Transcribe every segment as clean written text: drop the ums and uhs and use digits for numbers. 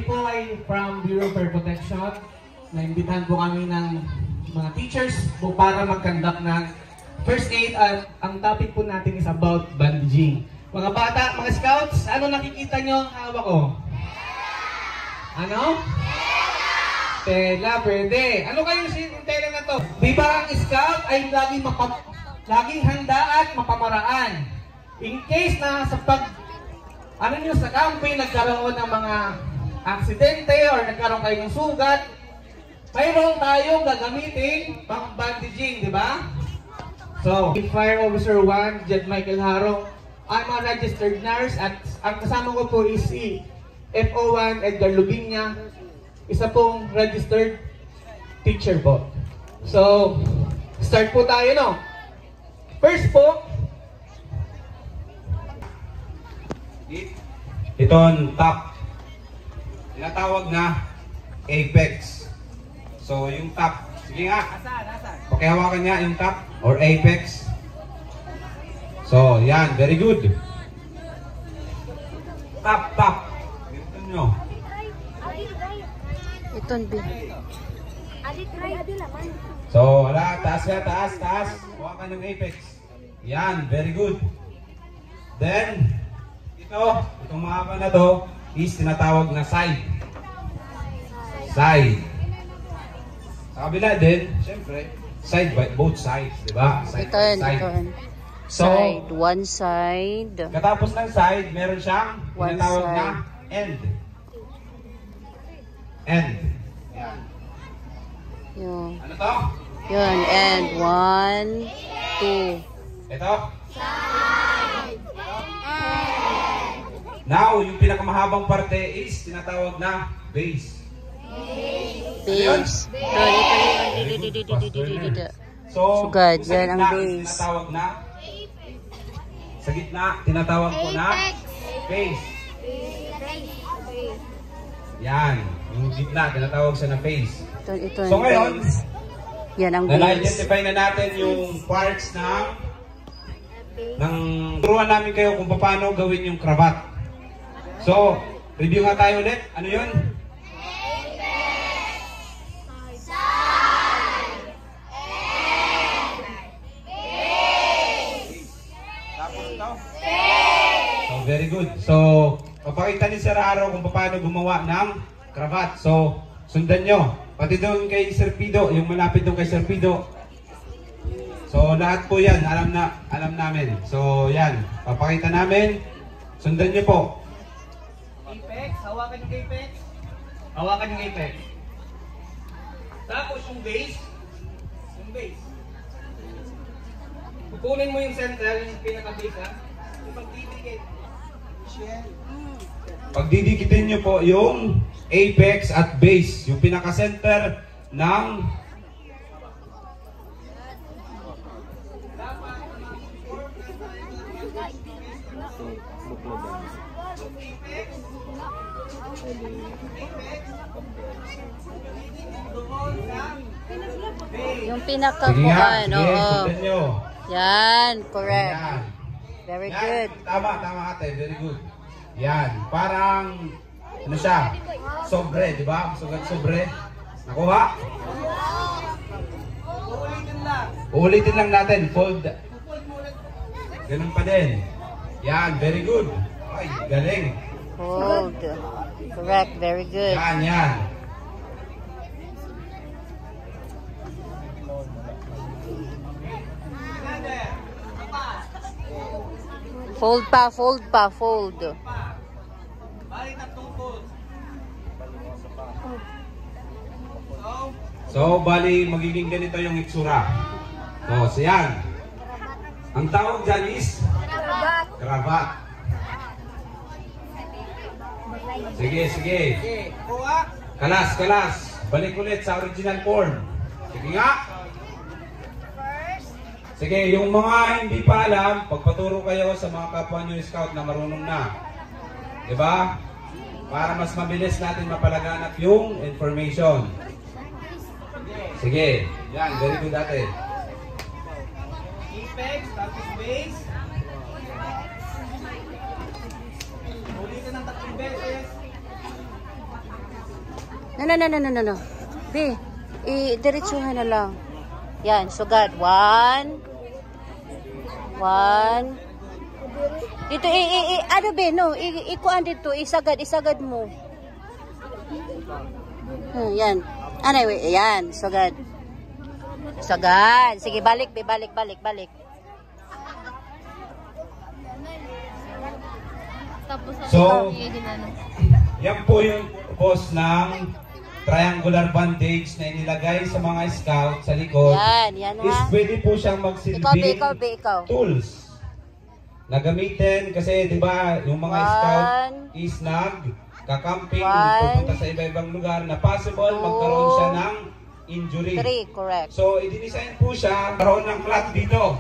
po ay from Bureau of Fire Protection. Naimbitahan po kami ng mga teachers po para mag-conduct ng first aid at ang topic po natin is about bandaging. Mga bata, mga scouts, ano nakikita nyo ang hawak ko? Ano? Tela, pwede. Ano kayong tela na to? Di ba ang scout ay laging handa at mapamaraan? In case na sa sa camping nagkaroon ng mga aksidente or nagkaroon kayo ng sugat, mayroon tayong gagamitin pang bandaging, di ba? So, Fire Officer 1, Jed Michael Harong, I'm a registered nurse at ang kasama ko po is si FO1 Edgar Lubinya, isa pong registered teacher po. So, start po tayo, no? First po, ito ang top. Tinatawag na apex. So, yung top. Sige nga. Pakihawakan niya yung top or apex. So, yan. Very good. Top, top. Ganito nyo. Ito ang big. So, wala. Taas ka, taas, taas. Hawakan yung apex. Yan. Very good. Then, itong mahaba na to is tinatawag na side. Side. Sa kabila din, syempre, side by both sides, di ba? Side by side. So, Side, one side. katapos ng side, meron siyang One tinatawag na side. end. End. Yan. Yun. Ano to? Yun, and 1, 2. Ito? Now, yung pinakamahabang parte is tinatawag na base. Base. So, Sugad, sa yan ang gitna, base. tinatawag na sa gitna, tinatawag ko na base. Yan. Yung gitna, tinatawag siya na base. Ito So ngayon, yan ang base. na-identify na natin yung parts ng turuan namin kayo kung paano gawin yung cravat. So, review nga tayo ulit. Ano yun? So, very good. So, papakita ni Sir Araw kung paano gumawa ng cravat. So, sundan nyo. Pati doon kay Sir Pido, yung malapit doon kay Sir Pido. So, lahat po yan, alam namin. So, yan. Papakita namin. Sundan nyo po. apex, hawakan yung apex. Hawakan yung apex. Tapos yung base. Yung base. Pupunin mo yung center, yung pinaka-base, ha? Yung pagdidikit. Pagdidikitin nyo po yung apex at base. Yung pinaka-center ng yung pinakakuan, oo. sundan nyo. Yan, correct. Yan. Very Yan. good. Tama ate. Very good. Yan. Parang, ano siya? Sobre, di ba? Sobre. Nakuha? Uulitin lang natin. Fold. Ganun pa din. Yan. Very good. Ay, galing. Hold. Correct, very good. Yan. Fold pa, fold. Bali, tatlong fold. So, bali, magiging ganito yung itsura. So yan. Ang tawag dyan is cravat. Sige. Kuha. Kalas. Balik ulit sa original form. Sige nga. Sige, yung mga hindi pa alam, pagpaturo kayo sa mga kapwa nyo scout na marunong na. Diba? Para mas mabilis natin mapalaganap yung information. Sige. Yan, very good ate. Apex, tapos base. Ulitin ng 3 beses. No. B, i-diretsuhan na lang. Yan, sugad. 1. Dito, ano B, no? Ikuan dito, isagad mo. Yan. Anyway, yan, sugad. Sige, balik, B, balik. So, yan po yung purpose ng triangular bandage na inilagay sa mga scout sa likod. Yan Is ha. pwede po siyang magsilbing Ikaw. tools na gamitin kasi 'di ba yung mga scout is nagka-camping pupunta sa iba-ibang lugar na possible magkaroon siya ng injury. 3, correct. So, i-design po siya karoon ng cloth dito.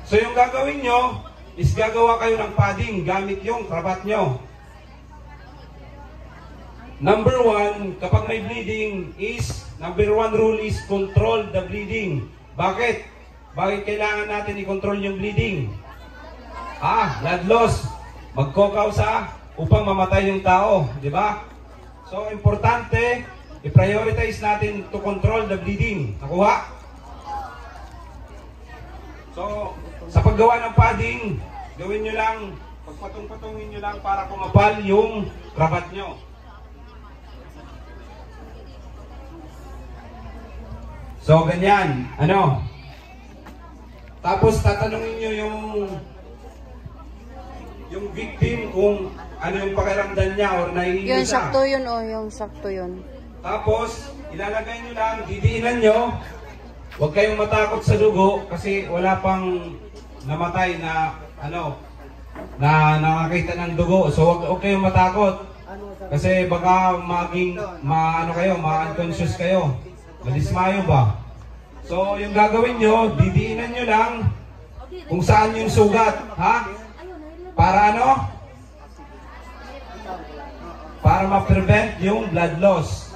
So, yung gagawin nyo is gagawa kayo ng padding gamit yung krabat nyo. Number 1, kapag may bleeding number 1 rule is control the bleeding. Bakit? Bakit kailangan natin i-control yung bleeding? Blood loss. Magkokaw upang mamatay yung tao. Di ba? So, importante, i-prioritize natin to control the bleeding. Nakuha? So, sa paggawa ng padding, gawin nyo lang, pagpatong-patongin nyo lang para kumapal yung krabat nyo. So, ganyan. Tapos, tatanungin nyo yung victim kung ano yung pakiramdam niya or naiinis siya. Yung sakto yun. Tapos, ilalagay nyo lang, didiinan nyo. Huwag kayong matakot sa dugo kasi wala pang namatay na nakakita ng dugo. So, huwag kayong matakot. Kasi baka ma-unconscious kayo. Madismayo ba? So, yung gagawin nyo, didiinan nyo lang kung saan yung sugat. Para Para ma-prevent yung blood loss.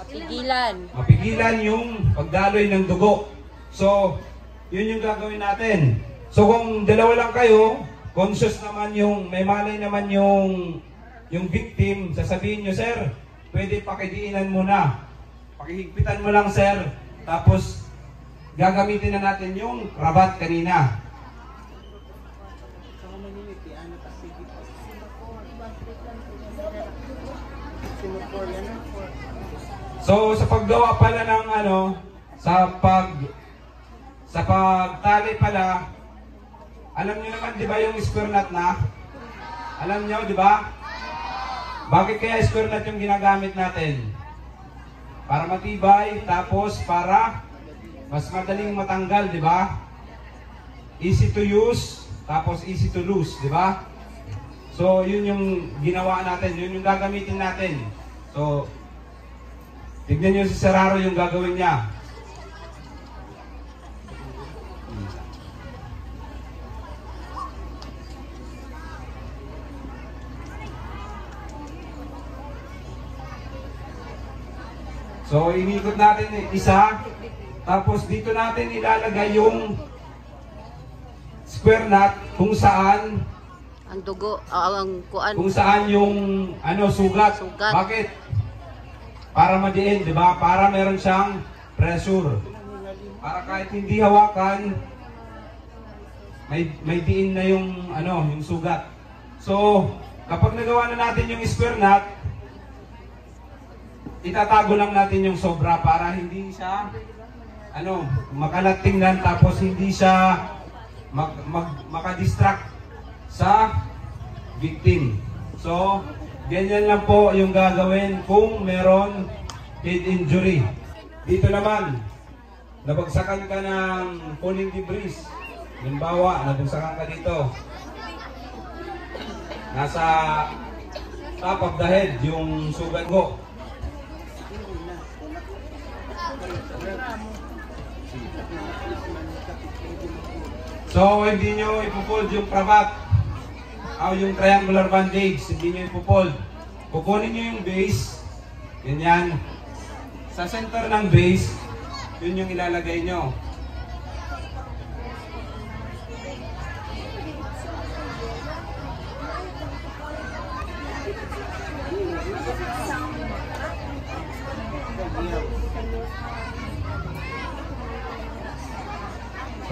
Mapigilan yung pagdaloy ng dugo. So, yun yung gagawin natin. So, kung dalawa lang kayo, conscious naman may malay naman yung victim, sasabihin nyo, sir, pwede pakidiinan muna. Pakihigpitan mo lang, sir. Tapos, gagamitin na natin yung krabat kanina. So, sa paggawa pala ng sa pagtali pala, alam niyo naman, di ba, yung square knot na? Alam niyo, di ba? Bakit kaya square knot yung ginagamit natin? Para matibay, tapos para mas madaling matanggal, di ba? Easy to use, tapos easy to lose, di ba? So, yun yung ginawa natin, yun yung gagamitin natin. So, tignan nyo si Serraro yung gagawin niya. So, inikot natin isa. Tapos, dito natin ilalagay yung square knot kung saan ang dugo, ang kuan. Kung saan yung sugat. Bakit? Para madiin, di ba? Para meron siyang pressure. Para kahit hindi hawakan, may diin na yung yung sugat. So, kapag nagawa na natin yung square knot, itatago lang natin yung sobra para hindi siya makalat tingnan, tapos hindi siya makadistract sa victim. So, ganyan lang po yung gagawin kung meron head injury. Dito naman, nabagsakan ka ng falling debris. Halimbawa, nabagsakan ka dito. Nasa top of the head yung sugat mo. So, hindi nyo ipufold yung krabat o yung triangular bandage, hindi nyo ipufold. Kukunin nyo yung base, ganyan. Sa center ng base, yun yung ilalagay nyo.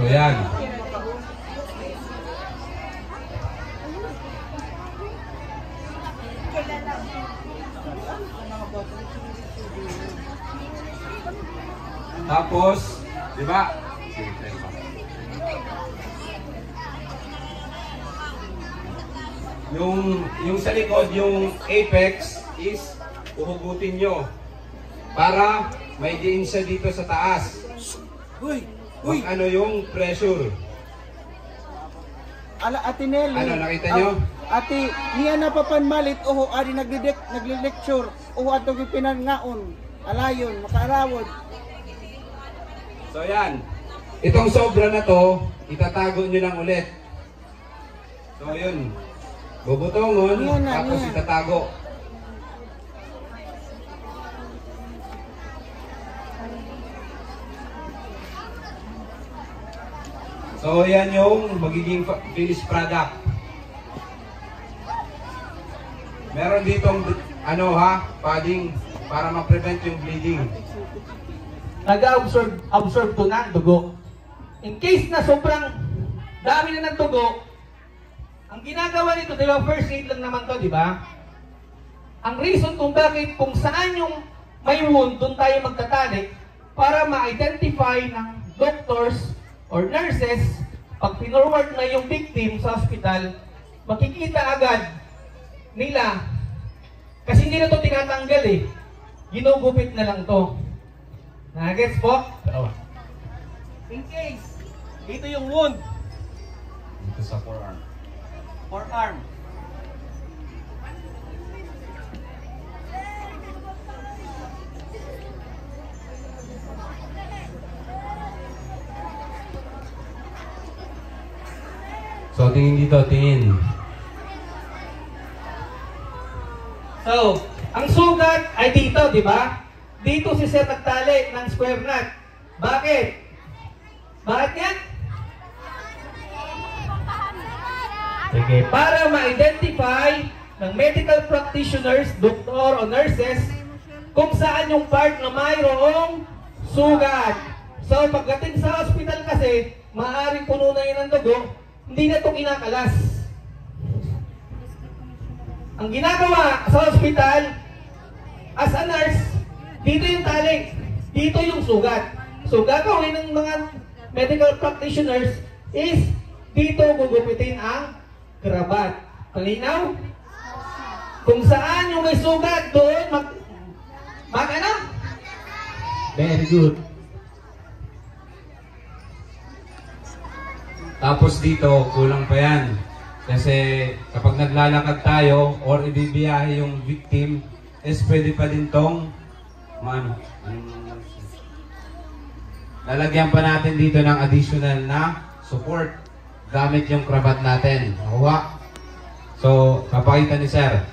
So yan. Tapos, di ba? Yung sa likod, yung apex is uhugutin nyo para may diin siya dito sa taas. Uy, ano yung pressure? Ala Ate Nelly. Ano, nakita nyo? Ate, niya napapanmalit oho ari nagle-lecture oho ato pinangaon. Alayon, makaarawod. So yan. Itong sobra na to, itatago nyo lang ulit. So yun. Bubutongon, Yan na, tapos yan. itatago. So yan yung magiging finished product. Meron ditong ano ha, padding para ma-prevent yung bleeding. Nag-absorb to na dugo. In case na sobrang dami na ng dugo, ang ginagawa nito, di ba, first aid lang naman to, di ba? Ang reason kung bakit, kung saan yung may wound, doon tayo magtatali para ma-identify ng doctors or nurses, pag pinorward na yung victim sa hospital, makikita agad nila, kasi hindi na to tinatanggal eh, ginugupit na lang to. Nagets po? In case, dito yung wound. Dito sa forearm. Forearm. So tingin dito, tingin. So, ang sugat ay dito, di ba? Dito si Sir nagtali ng square knot. Bakit? Bakit yan? Sige, para ma-identify ng medical practitioners, doktor o nurses, kung saan yung part na mayroong sugat. So, pagdating sa hospital kasi, maaaring puno na yun ng dugo, hindi na ito kinakalas. Ang ginagawa sa hospital, as a nurse, dito yung tali, dito yung sugat. So, gagawin ng mga medical practitioners is, dito gugupitin ang krabat. Kalinaw? Kung saan yung may sugat, doon ano? Very good. Tapos dito, kulang pa yan. Kasi kapag naglalakad tayo or ibibiyahe yung victim, is pwede pa din tong lalagyan pa natin dito ng additional na support gamit yung krabat natin. Nakuha. So, papakita ni Sir.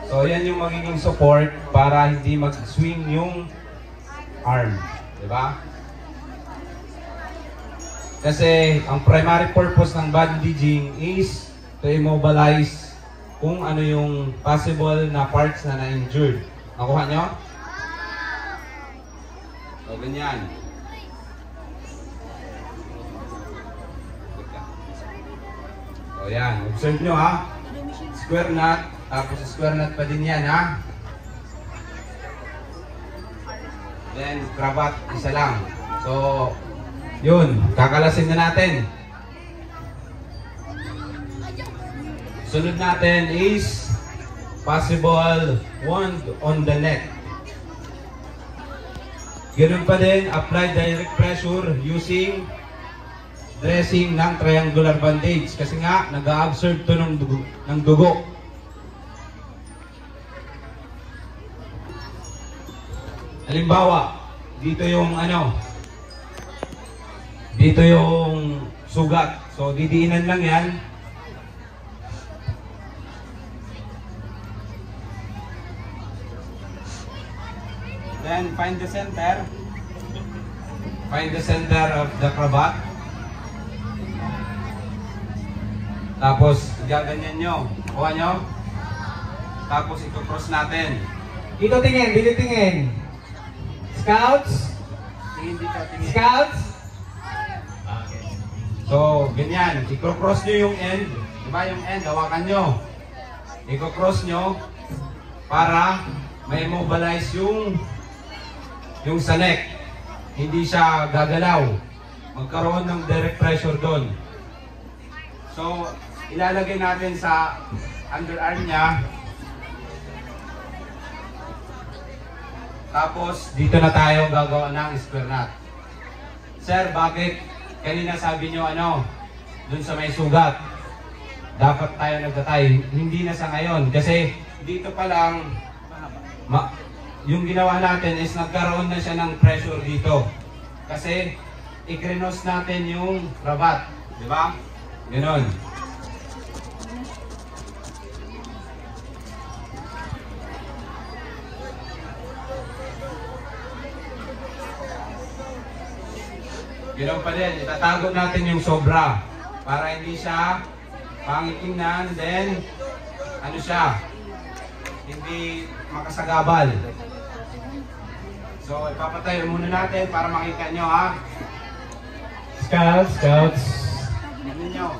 So, yan yung magiging support para hindi mag-swing yung arm. Diba? Kasi, ang primary purpose ng bandaging is to immobilize kung ano yung possible na parts na na-injured. Nakuha nyo? So, ganyan. So, yan. Observe nyo ha. Square knot. Tapos square knot pa din yan ha. Then, cravat, isa lang. So, yun. Kakalasin na natin. Sunod natin is possible wound on the neck. Ganun pa din, apply direct pressure using dressing ng triangular bandage. Kasi nga, nag-a-absorb to ng dugo. Halimbawa, dito yung dito yung sugat. So, didiinan lang yan. Then, find the center. Find the center of the cravat. Tapos, gaganyan nyo. Kuha nyo. Tapos, ito-cross natin. Dito tingin, dito tingin. Scouts? Tingin dito, tingin. Scouts? Okay. So, ganyan. I-cross nyo yung end. Diba yung end? Hawakan nyo. I-cross nyo para may mobilize yung sa neck. Hindi siya gagalaw. Magkaroon ng direct pressure doon. So, ilalagay natin sa underarm niya. Tapos, dito na tayo gagawa ng square knot. Sir, bakit kanina sabi nyo dun sa may sugat, dapat tayo nagtatay? Hindi na sa ngayon. Kasi dito pa lang, yung ginawa natin is nagkaroon na siya ng pressure dito. Kasi, ikrinos natin yung cravat. Di ba? Ganon. Ganon pa din. Itatago natin yung sobra para hindi siya pangitingnan. Then, siya, hindi makasagabal. So, ipapatayo muna natin para makita nyo, ha? Scouts. Tignan nyo.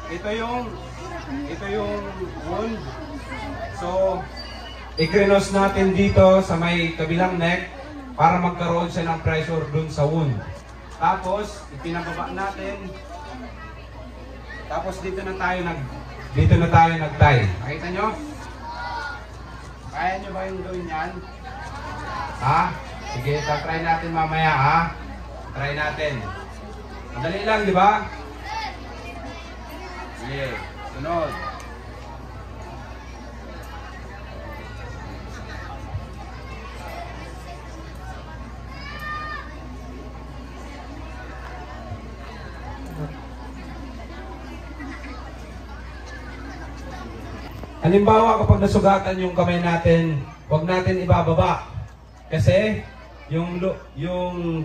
Ito yung wound. So, ikrinos natin dito sa may kabilang neck para magkaroon siya ng pressure dun sa wound. Tapos, ipinababa natin. Tapos, dito na tayo nag-tie. Nakita nyo? Kaya nyo ba yung gawin yan? Ha? Sige, try natin mamaya, ha? Try natin. Madali lang, di ba? Sige, sunod. Halimbawa, kapag nasugatan yung kamay natin, huwag natin ibababa. Kasi, yung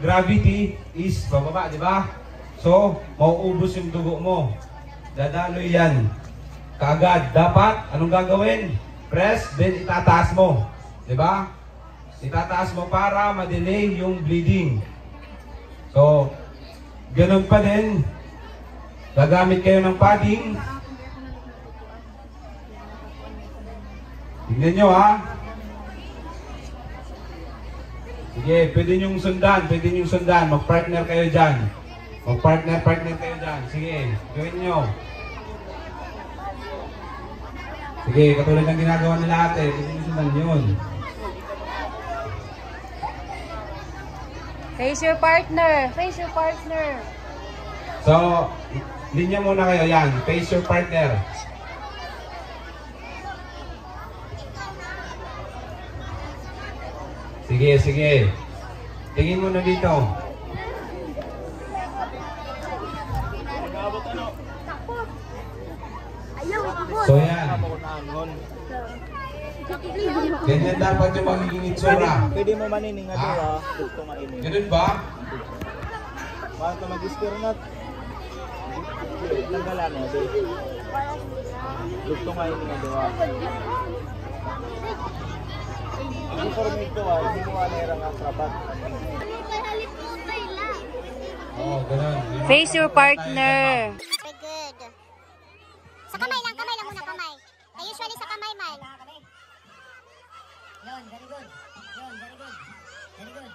gravity is bababa, di ba? So, mauubos yung dugo mo. Dadaloy yan. Kaagad. Dapat, anong gagawin? Press, then itataas mo. Di ba? Itataas mo para ma-delay yung bleeding. So, ganun pa din. Gagamit kayo ng padding. Tignan nyo, ha? Sige, pwede nyong sundan. Mag-partner kayo dyan. Mag-partner kayo dyan. Sige, gawin nyo. Sige, katulad ng ginagawa nila ate, pwede nyo sundan yun. Face your partner. So, linya muna kayo yan. Face your partner. Sige. Tingin mo na dito. So yan. Ganyan dapat yung magiging itsura. Pwede mo manining nga gusto mainin. Ganun ba? Bakit mag-square knot? Tanggalan mo, di. Gusto mainin nga diwa. Ang formito hindi mo anerang ang trabat. Oh, ganun. Face your partner. Very good. Sa kamay lang muna kamay. Usually sa kamay man. Yun, very good. Very good.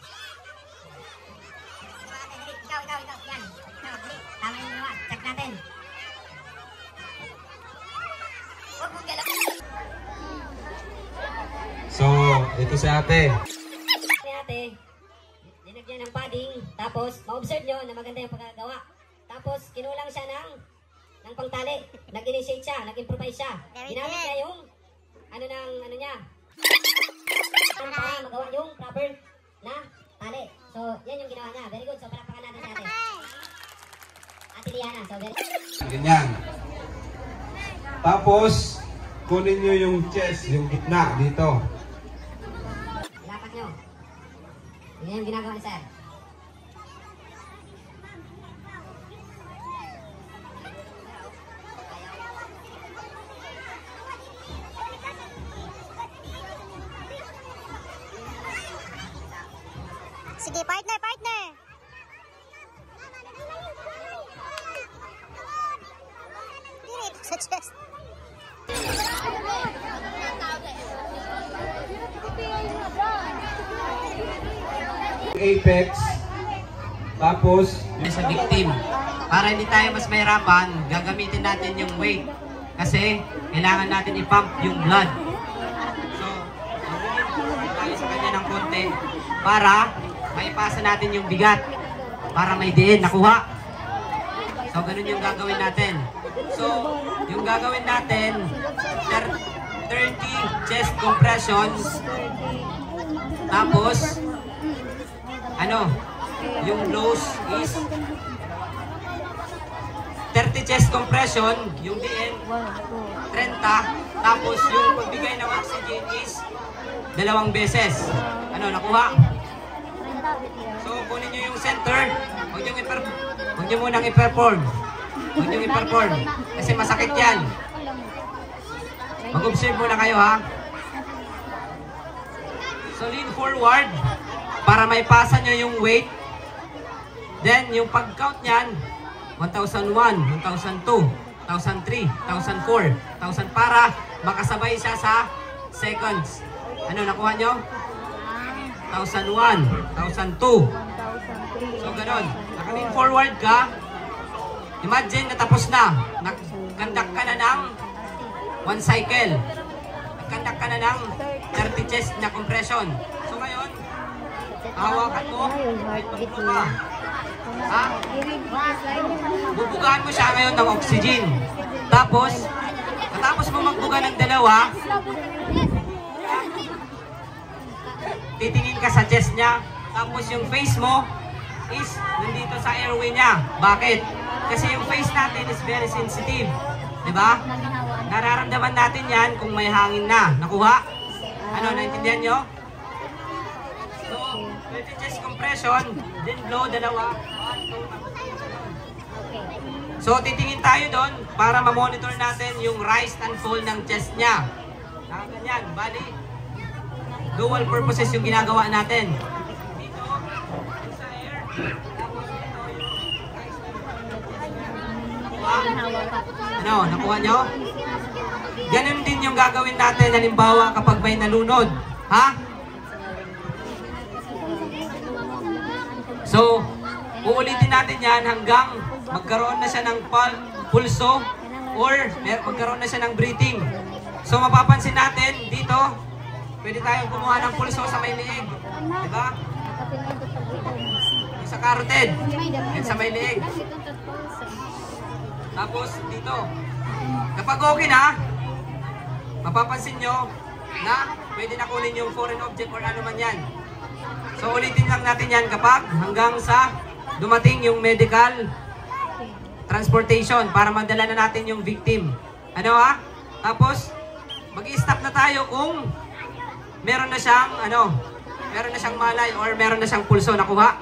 Ikaw. Yan. Tama yung naman. Check natin. Huwag mong galaw. So, ito si ate. Ate, linagyan ng padding, tapos ma-observe nyo na maganda yung pagkagawa. Tapos kinulang siya ng pangtali. Nag-initiate siya, nag-improvise siya. Ginamit niya yung niya. Para magawa yung proper na tali. So, yan yung ginawa niya. Very good. So, palakpakan natin si ate. Ate Liana. So, very Ganyan. Tapos, kunin nyo yung chest, yung gitna dito. Lapat nyo. Yan yung ginagawa ni sir. Sige, partner, partner. Dito sa chest. Apex. Tapos, sa victim. Para hindi tayo mas mahirapan, gagamitin natin yung weight. Kasi kailangan natin i-pump yung blood. So, magbibigay tayo sa kanya ng konti para maipasa natin yung bigat. Para may diin nakuha. So, ganun yung gagawin natin. So, yung gagawin natin, 30 chest compressions. Tapos, yung lows is 30 chest compression, yung DN 30, tapos yung pagbigay ng oxygen is 2 beses. Nakuha? So, kunin nyo yung center, huwag nyo munang i-perform. Huwag nyo i-perform, kasi masakit yan. Mag-observe muna kayo, ha? So, lean forward, para may pasa nyo yung weight. Then, yung pag-count nyan, 1,001, 1,002, 1,003, 1,004, 1,000 para makasabay siya sa seconds. Nakuha nyo? 1,001, 1,002. So, ganun. Naka-lean forward ka. Imagine na tapos na. Nag-conduct ka na ng 1 cycle. Nag-conduct ka na ng 30 chest na compression. So, ngayon, hawakan mo. Bubuga. Ha? Bubugaan mo siya ngayon ng oxygen. Tapos, katapos mo magbuga ng 2, titingin ka sa chest niya. Tapos yung face mo is nandito sa airway niya. Bakit? Kasi yung face natin is very sensitive. Diba? Nararamdaman natin yan kung may hangin na. Nakuha? Naintindihan nyo? So, 30 chest compression, then blow 2. So, titingin tayo doon para ma-monitor natin yung rise and fall ng chest niya. Ganyan, bali, dual purposes yung ginagawa natin. Dito, sa air, tapos dito yung rise and fall. Nakuha nyo? Ganun din yung gagawin natin, halimbawa kapag may nalunod. Ha? So, uulitin natin yan hanggang magkaroon na siya ng pulso or magkaroon na siya ng breathing. So, mapapansin natin dito, pwede tayong kumuha ng pulso sa may liig. Diba? Yung sa carotid. Yan sa may liig. Tapos, dito. Kapag okay na, mapapansin nyo na pwede na kunin yung foreign object or ano man yan. So, ulitin lang natin yan kapag hanggang sa dumating yung medical transportation para madala na natin yung victim. Tapos, mag-i-stop na tayo kung meron na siyang, meron na siyang malay or meron na siyang pulso. Nakuha?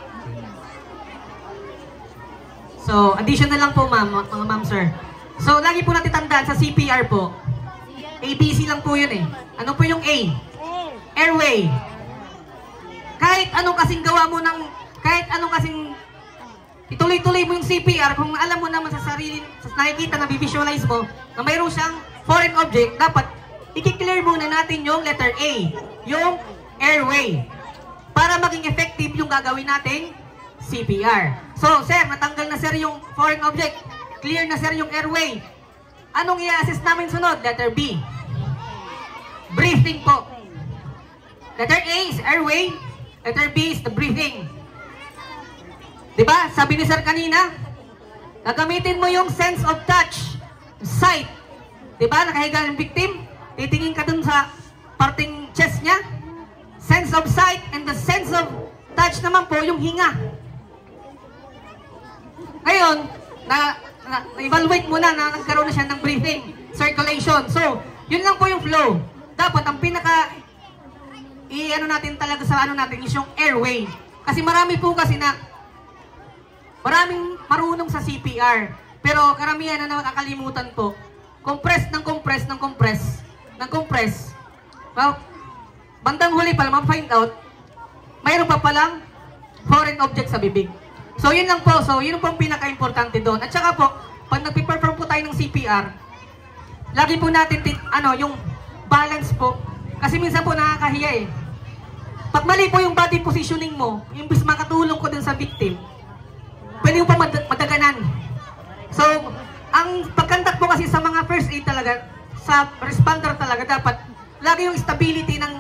So, additional lang po mga ma'am sir. So, lagi po natin tandaan sa CPR po. ABC lang po yun eh. Ano po yung A? Airway. Kahit anong kasing gawa mo ng, kahit anong kasing ituloy-tuloy mo yung CPR, kung alam mo naman sa sarili, sa nakikita na visualize mo, na mayroon siyang foreign object, dapat i-clear muna natin yung letter A, yung airway. Para maging effective yung gagawin nating CPR. So, sir, natanggal na sir yung foreign object. Clear na sir yung airway. Anong i-assess namin sunod? Letter B. Breathing po. Letter A is airway. Letter B is the breathing. Diba? Sabi ni sir kanina, gagamitin mo yung sense of touch, sight. Diba? Nakahiga yung victim. Titingin ka dun sa parting chest niya. Sense of sight and the sense of touch naman po yung hinga. Ngayon, na-evaluate mo na nagkaroon na siya ng breathing, circulation. So, yun lang po yung flow. Dapat ang pinaka i-ano natin talaga sa ano natin is yung airway. Kasi marami po kasi na maraming marunong sa CPR. Pero karamihan na nakakalimutan po. Compress ng compress ng compress ng compress. Well, bandang huli pala ma-find out, mayroon pa palang foreign object sa bibig. So yun lang po. So yun po ang pinaka-importante doon. At saka po, pag nagpe-perform po tayo ng CPR, lagi po natin yung balance po. Kasi minsan po nakakahiya eh. Pag mali po yung body positioning mo, imbis makatulong ko dun sa victim, pwede mo pa madaganan. So, ang pagkandak po kasi sa mga first aid talaga, sa responder talaga, dapat lagi yung stability ng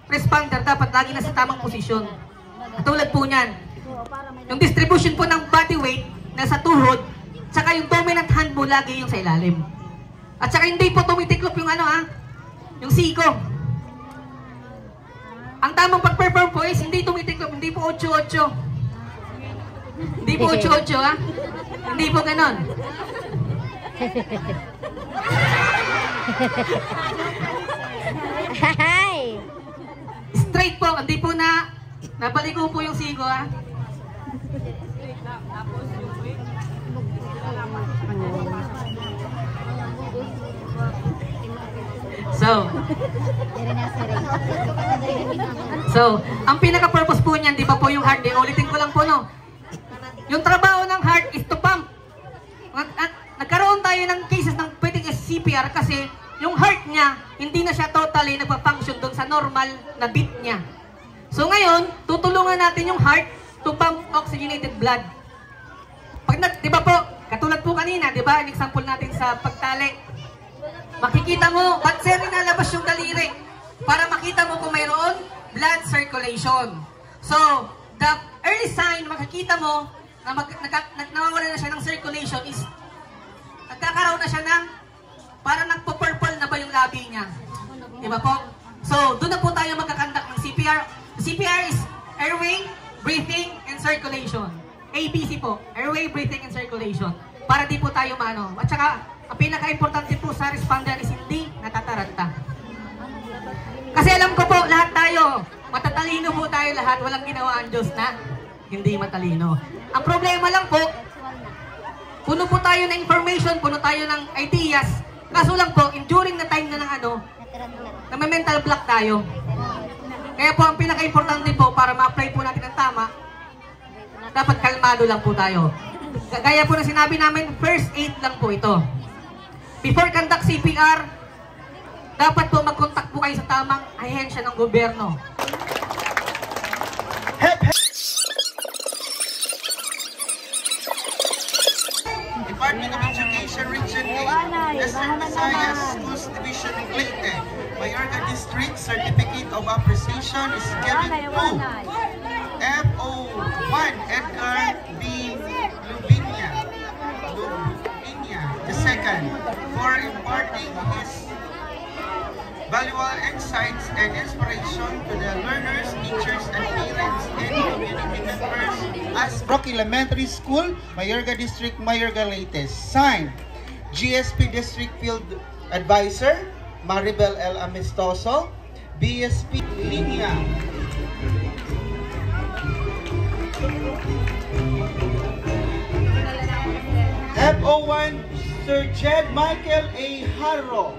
responder, dapat lagi na sa tamang posisyon. Katulad po niyan, yung distribution po ng body weight nasa tuhod, tsaka yung dominant hand mo lagi yung sa ilalim. At saka hindi po tumitiklop yung yung siko. Ang tamang pag-perform po is hindi tumitiklop, hindi po 8-8. Hindi po 8-8 ha. Hindi po ganon. Straight po, hindi po nabaliko po yung siko ha. So, ang pinaka-purpose po niyan, di ba po yung heart? Ulitin ko lang po, no? Yung trabaho ng heart is to pump. Nagkaroon tayo ng cases ng pwedeng CPR kasi yung heart niya, hindi na siya totally nagpa-function doon sa normal na beat niya. So ngayon, tutulungan natin yung heart to pump oxygenated blood. Di ba po, katulad po kanina, di ba, an example natin sa pagtali. Makikita mo, ba't sir inalabas yung daliri? Para makita mo kung mayroon blood circulation. So, the early sign makikita mo na nawawala na siya ng circulation is nagkakaroon na siya ng parang nagpo-purple na ba yung labi niya. Diba po? So, doon na po tayo magkakandak ng CPR. CPR is airway, breathing, and circulation. ABC po, airway, breathing, and circulation. Para di po tayo maano. At saka, ang pinaka-importante po sa responder is hindi natataranta. Kasi alam ko po, lahat tayo, matatalino po tayo lahat, walang ginawa ang Diyos na hindi matalino. Ang problema lang po, puno po tayo ng information, puno tayo ng ideas, kaso lang po, during the time na na may mental block tayo. Kaya po, ang pinaka-importante po, para ma-apply po natin ang tama, dapat kalmado lang po tayo. Gaya po na sinabi namin, first aid lang po ito. Before conduct CPR, dapat po mag-contact po kayo sa tamang ahensya ng gobyerno. Department of Education Region 8, Western Visayas Schools Division of Leyte, Mayorga District Certificate of Appreciation is given to FO1 Edgar B. Lubinia II for imparting his valuable insights and inspiration to the learners, teachers, and parents and community members as Rock Elementary School, Mayorga District, Mayorga Leyte. Signed, GSP District Field Advisor, Maribel L. Amistoso, BSP Linya. FO1 Sir Jed Michael A. Harro.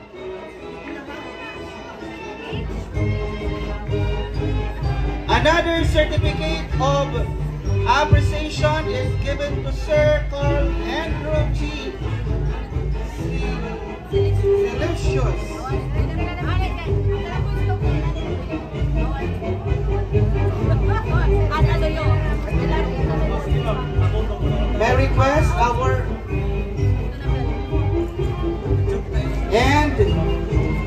Another certificate of appreciation is given to Sir Carl Andrew G. Delicious. May request our and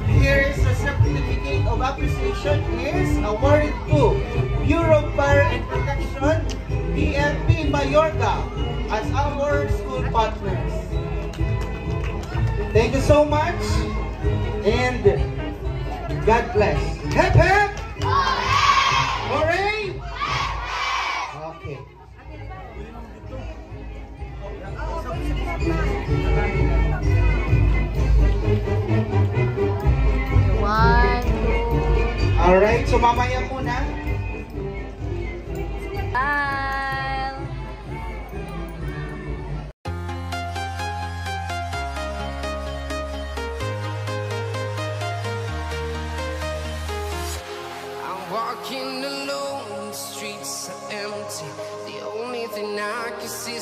here is a certificate of appreciation is awarded to Bureau of Fire and Protection, BFP Mayorga, as our school partners. Thank you so much and God bless. Hep hep! Hooray! Okay. Alright, so mamaya muna.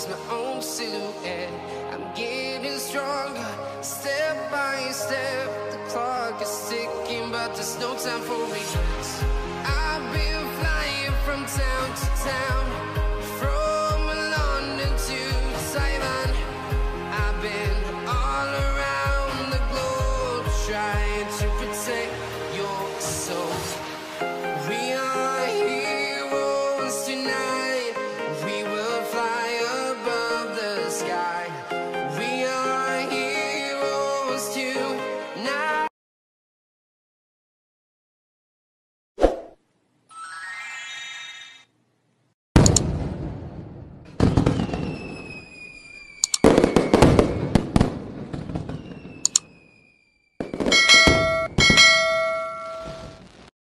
is my own silhouette. I'm getting stronger, step by step. The clock is ticking, but there's no time for regrets. I've been flying from town to town,